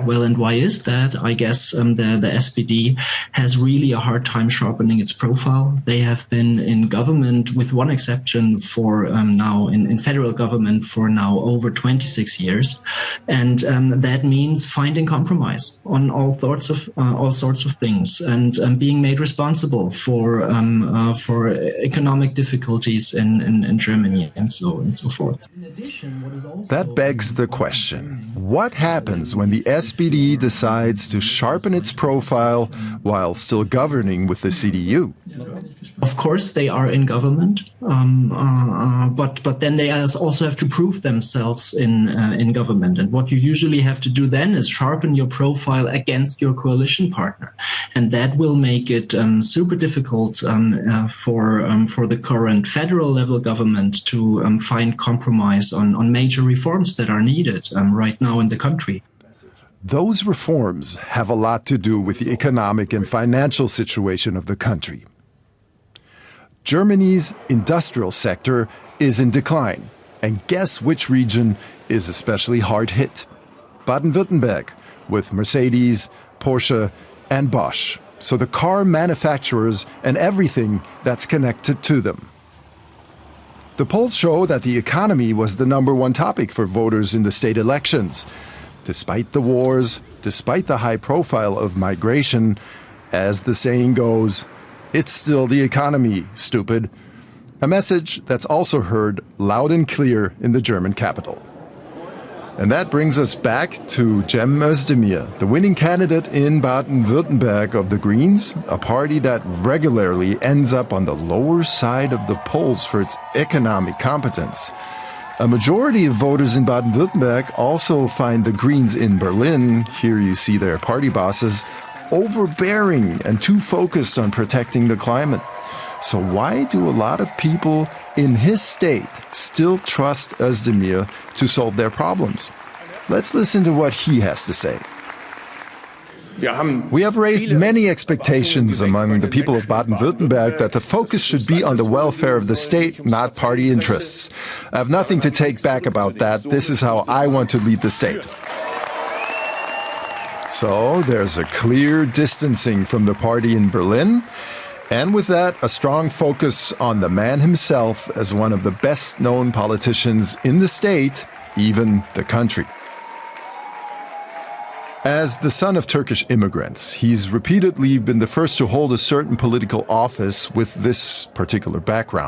Well, and why is that? I guess the SPD has really a hard time sharpening its profile. They have been in government, with one exception, for now in federal government for now over 26 years, and that means finding compromise on all sorts of things, and being made responsible for economic difficulties in Germany and so forth. In addition, what is also that begs the question: what happens when the SPD decides to sharpen its profile while still governing with the CDU? Of course, they are in government, but then they also have to prove themselves in government. And what you usually have to do then is sharpen your profile against your coalition partner, and that will make it super difficult for the current federal level government to find compromise on major reforms that are needed right now in the country. Those reforms have a lot to do with the economic and financial situation of the country. Germany's industrial sector is in decline, and guess which region is especially hard hit? Baden-Württemberg, with Mercedes, Porsche, and Bosch. So the car manufacturers and everything that's connected to them. The polls show that the economy was the #1 topic for voters in the state elections. Despite the wars, despite the high profile of migration, as the saying goes, it's still the economy, stupid. A message that's also heard loud and clear in the German capital. And that brings us back to Cem Özdemir, the winning candidate in Baden-Württemberg of the Greens, a party that regularly ends up on the lower side of the polls for its economic competence. A majority of voters in Baden-Württemberg also find the Greens in Berlin, here you see their party bosses, overbearing and too focused on protecting the climate. So why do a lot of people in his state still trust Özdemir to solve their problems? Let's listen to what he has to say. We have raised many expectations among the people of Baden-Württemberg that the focus should be on the welfare of the state, not party interests. I have nothing to take back about that. This is how I want to lead the state. So there's a clear distancing from the party in Berlin, and with that, a strong focus on the man himself as one of the best-known politicians in the state, even the country. As the son of Turkish immigrants, he's repeatedly been the first to hold a certain political office with this particular background.